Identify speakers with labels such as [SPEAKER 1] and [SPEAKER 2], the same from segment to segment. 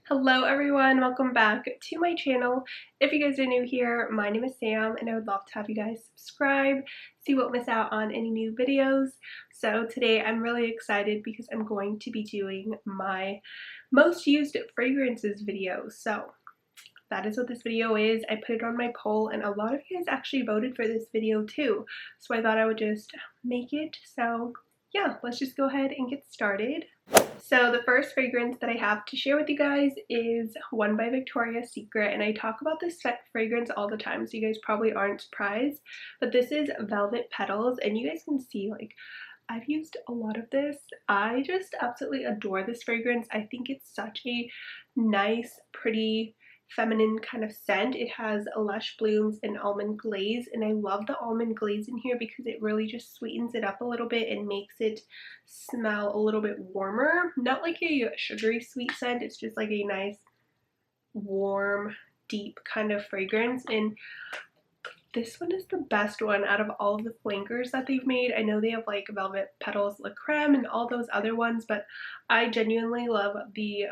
[SPEAKER 1] Hello everyone, welcome back to my channel. If you guys are new here, my name is Sam and I would love to have you guys subscribe so you won't miss out on any new videos. So today I'm really excited because I'm going to be doing my most used fragrances video. So that is what this video is. I put it on my poll and a lot of you guys actually voted for this video too. So I thought I would just make it. So yeah, let's just go ahead and get started. So the first fragrance that I have to share with you guys is one by Victoria's Secret, and I talk about this fragrance all the time, so you guys probably aren't surprised, but this is Velvet Petals, and you guys can see, like, I've used a lot of this. I just absolutely adore this fragrance. I think it's such a nice, pretty, feminine kind of scent. It has lush blooms and almond glaze, and I love the almond glaze in here because it really just sweetens it up a little bit and makes it smell a little bit warmer. Not like a sugary sweet scent, it's just like a nice warm deep kind of fragrance, and this one is the best one out of all of the flankers that they've made. I know they have like Velvet Petals La Creme and all those other ones, but I genuinely love the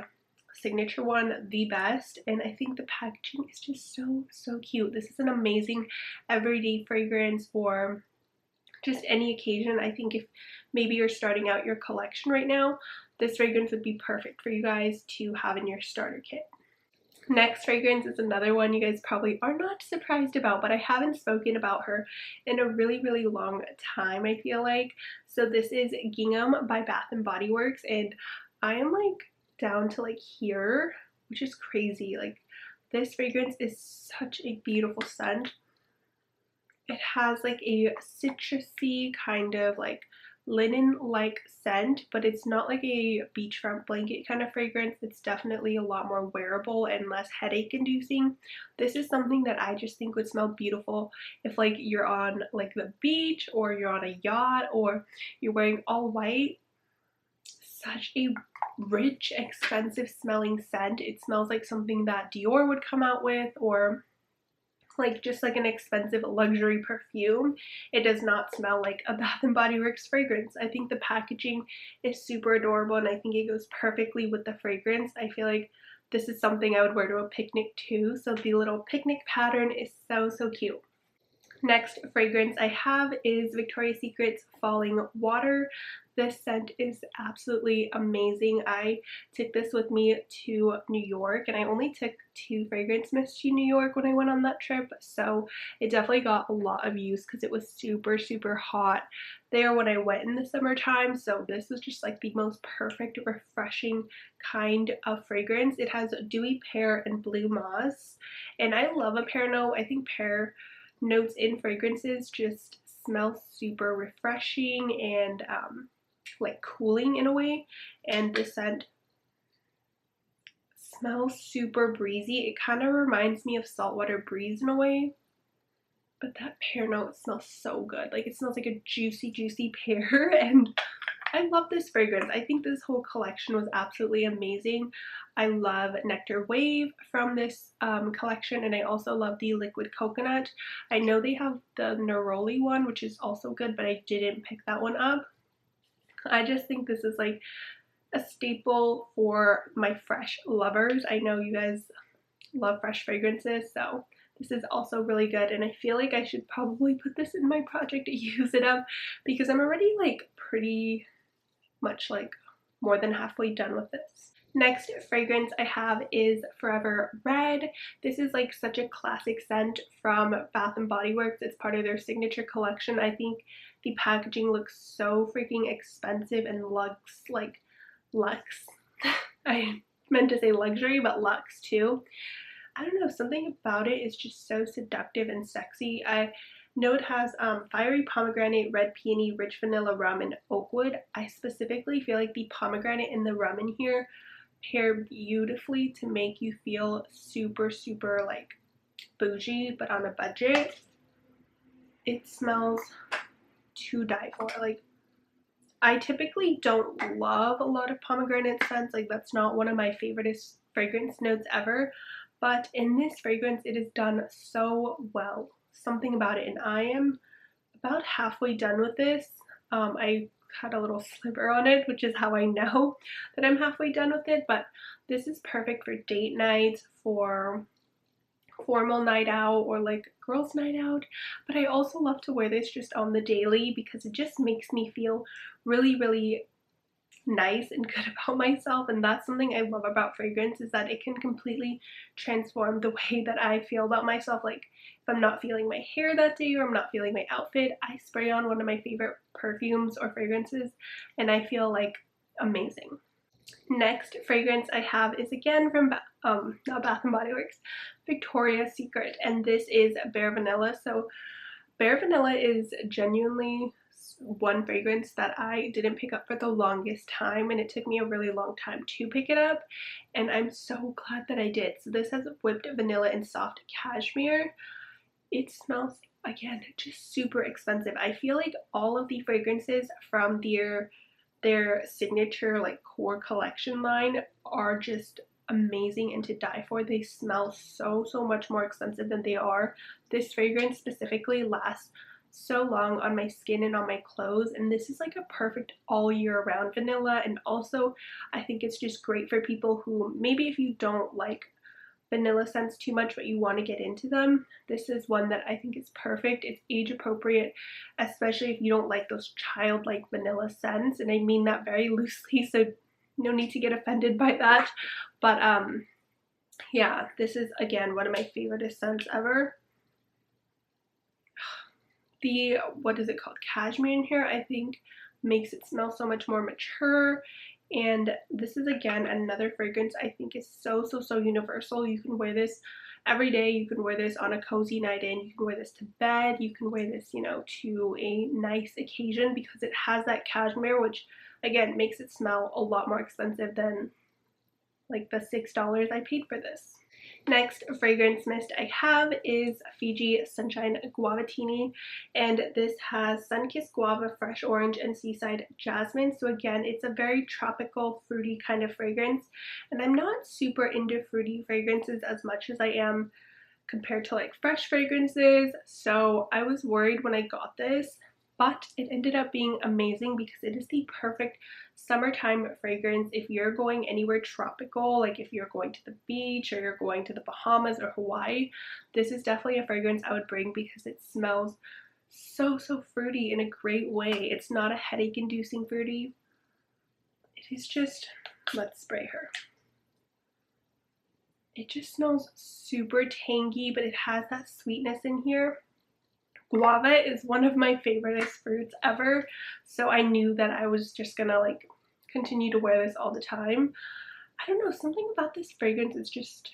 [SPEAKER 1] signature one the best, and I think the packaging is just so cute. This is an amazing everyday fragrance for just any occasion. I think if maybe you're starting out your collection right now, this fragrance would be perfect for you guys to have in your starter kit. Next fragrance is another one you guys probably are not surprised about, but I haven't spoken about her in a really long time, I feel like. So this is Gingham by Bath and Body Works, and I am like down to like here, which is crazy. Like, this fragrance is such a beautiful scent. It has like a citrusy kind of like linen-like scent, but it's not like a beachfront blanket kind of fragrance. It's definitely a lot more wearable and less headache inducing. This is something that I just think would smell beautiful if like you're on like the beach or you're on a yacht or you're wearing all white. Such a rich, expensive smelling scent. It smells like something that Dior would come out with, or like just like an expensive luxury perfume. It does not smell like a Bath and Body Works fragrance. I think the packaging is super adorable, and I think it goes perfectly with the fragrance. I feel like this is something I would wear to a picnic too. So the little picnic pattern is so cute. Next fragrance I have is Victoria's Secret's Falling Water. This scent is absolutely amazing. I took this with me to New York, and I only took 2 fragrance mists to New York when I went on that trip, so it definitely got a lot of use because it was super hot there when I went in the summertime. So this was just like the most perfect, refreshing kind of fragrance. It has dewy pear and blue moss, and I love a pear note. I think pear notes in fragrances just smell super refreshing and like cooling in a way, and the scent smells super breezy. It kind of reminds me of Saltwater Breeze in a way, but that pear note smells so good. Like, it smells like a juicy pear, and I love this fragrance. I think this whole collection was absolutely amazing. I love Nectar Wave from this collection, and I also love the Liquid Coconut. I know they have the Neroli one, which is also good, but I didn't pick that one up. I just think this is like a staple for my fresh lovers. I know you guys love fresh fragrances, so this is also really good, and I feel like I should probably put this in my project to use it up because I'm already like pretty much like more than halfway done with this. Next fragrance I have is Forever Red. This is like such a classic scent from Bath and Body Works. It's part of their signature collection. I think the packaging looks so freaking expensive and looks like luxe. I meant to say luxury, but luxe too. I don't know, something about it is just so seductive and sexy. I know it has fiery pomegranate, red peony, rich vanilla rum, and oak wood. I specifically feel like the pomegranate and the rum in here pair beautifully to make you feel super like bougie but on a budget. It smells to die for. Like, I typically don't love a lot of pomegranate scents. Like, that's not one of my favorite fragrance notes ever, but in this fragrance it is done so well. Something about it, and I am about halfway done with this. I had a little sliver on it, which is how I know that I'm halfway done with it. But this is perfect for date nights, for formal night out, or like girls night out. But I also love to wear this just on the daily because it just makes me feel really nice and good about myself. And that's something I love about fragrance, is that it can completely transform the way that I feel about myself. Like if I'm not feeling my hair that day, or I'm not feeling my outfit, I spray on one of my favorite perfumes or fragrances and I feel like amazing. Next fragrance I have is again from not Bath and Body Works, Victoria's Secret, and this is Bare Vanilla. So Bare Vanilla is genuinely one fragrance that I didn't pick up for the longest time, and it took me a really long time to pick it up, and I'm so glad that I did. So this has whipped vanilla and soft cashmere. It smells, again, just super expensive. I feel like all of the fragrances from their signature like core collection line are just amazing and to die for. They smell so much more expensive than they are. This fragrance specifically lasts so long on my skin and on my clothes, and this is like a perfect all year round vanilla. And also I think it's just great for people who maybe if you don't like vanilla scents too much but you want to get into them, this is one that I think is perfect. It's age appropriate, especially if you don't like those childlike vanilla scents, and I mean that very loosely, so no need to get offended by that. But yeah, this is again one of my favorite scents ever. The, what is it called, cashmere in here, I think makes it smell so much more mature. And this is again another fragrance I think is so universal. You can wear this every day. You can wear this on a cozy night in. You can wear this to bed. You can wear this, you know, to a nice occasion, because it has that cashmere, which again makes it smell a lot more expensive than like the $6 I paid for this. Next fragrance mist I have is Fiji Sunshine Guava-tini, and this has sun-kissed guava, fresh orange, and seaside jasmine. So again, it's a very tropical, fruity kind of fragrance, and I'm not super into fruity fragrances as much as I am compared to like fresh fragrances, so I was worried when I got this, but it ended up being amazing because it is the perfect summertime fragrance if you're going anywhere tropical, like if you're going to the beach or you're going to the Bahamas or Hawaii. This is definitely a fragrance I would bring because it smells so fruity in a great way. It's not a headache inducing fruity. It is just, let's spray her. It just smells super tangy, but it has that sweetness in here. Guava is one of my favorite fruits ever, so I knew that I was just gonna like continue to wear this all the time. I don't know, something about this fragrance is just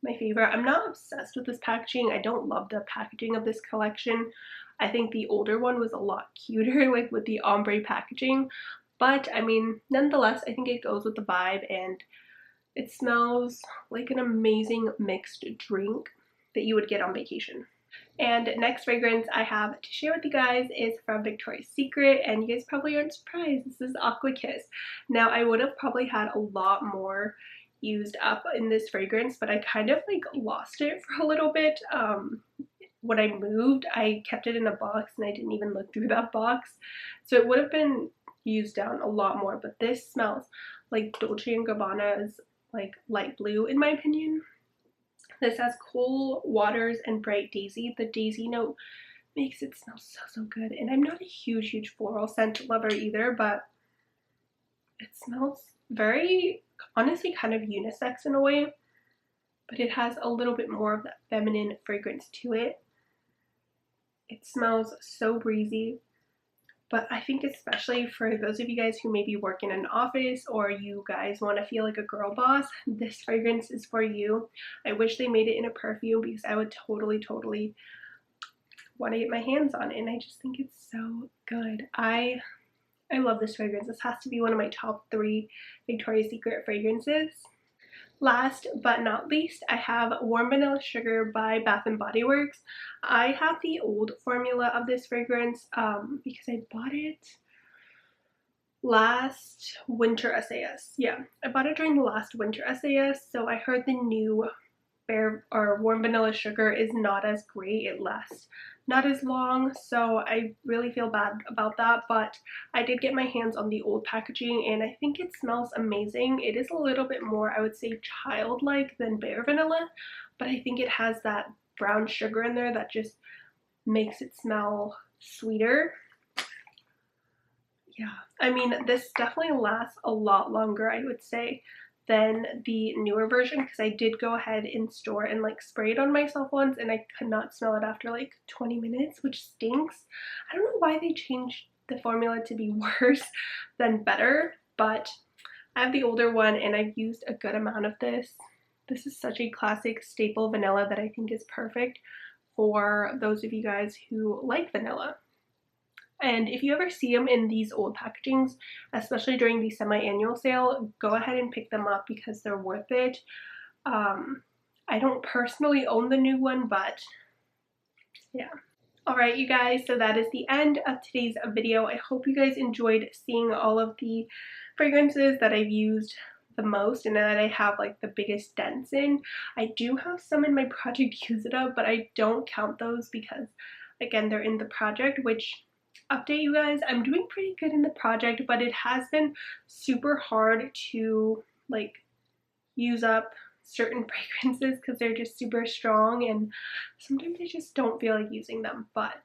[SPEAKER 1] my favorite. I'm not obsessed with this packaging. I don't love the packaging of this collection. I think the older one was a lot cuter, like with the ombre packaging, but I mean, nonetheless, I think it goes with the vibe, and it smells like an amazing mixed drink that you would get on vacation. And next fragrance I have to share with you guys is from Victoria's Secret, and you guys probably aren't surprised. This is Aqua Kiss. Now I would have probably had a lot more used up in this fragrance, but I kind of like lost it for a little bit. When I moved, I kept it in a box and I didn't even look through that box, so it would have been used down a lot more. But this smells like Dolce & Gabbana's like light blue in my opinion. This has cool waters and bright daisy. The daisy note makes it smell so good, and I'm not a huge floral scent lover either, but it smells very, honestly, kind of unisex in a way, but it has a little bit more of that feminine fragrance to it. It smells so breezy. But I think especially for those of you guys who maybe work in an office or you guys want to feel like a girl boss, this fragrance is for you. I wish they made it in a perfume because I would totally want to get my hands on it, and I just think it's so good. I love this fragrance. This has to be one of my top 3 Victoria's Secret fragrances. Last but not least, I have Warm Vanilla Sugar by Bath and Body Works. I have the old formula of this fragrance because I bought it last winter SAS. Yeah, I bought it during the last winter SAS, so I heard the new bare or warm vanilla sugar is not as great. It lasts not as long, so I really feel bad about that. But I did get my hands on the old packaging and I think it smells amazing. It is a little bit more, I would say, childlike than bare vanilla, but I think it has that brown sugar in there that just makes it smell sweeter. Yeah, I mean, this definitely lasts a lot longer, I would say, than the newer version, because I did go ahead in store and like spray it on myself once and I could not smell it after like 20 minutes, which stinks. I don't know why they changed the formula to be worse than better, but I have the older one and I've used a good amount of this. This is such a classic staple vanilla that I think is perfect for those of you guys who like vanilla. And if you ever see them in these old packagings, especially during the semi-annual sale, go ahead and pick them up because they're worth it. I don't personally own the new one, but yeah. Alright, you guys, so that is the end of today's video. I hope you guys enjoyed seeing all of the fragrances that I've used the most and that I have like the biggest dents in. I do have some in my project Use It Up, but I don't count those because, again, they're in the project, which, update you guys, I'm doing pretty good in the project, but it has been super hard to like use up certain fragrances because they're just super strong and sometimes I just don't feel like using them. But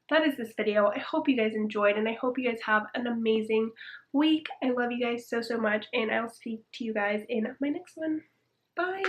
[SPEAKER 1] that is this video. I hope you guys enjoyed and I hope you guys have an amazing week. I love you guys so much and I'll speak to you guys in my next one. Bye!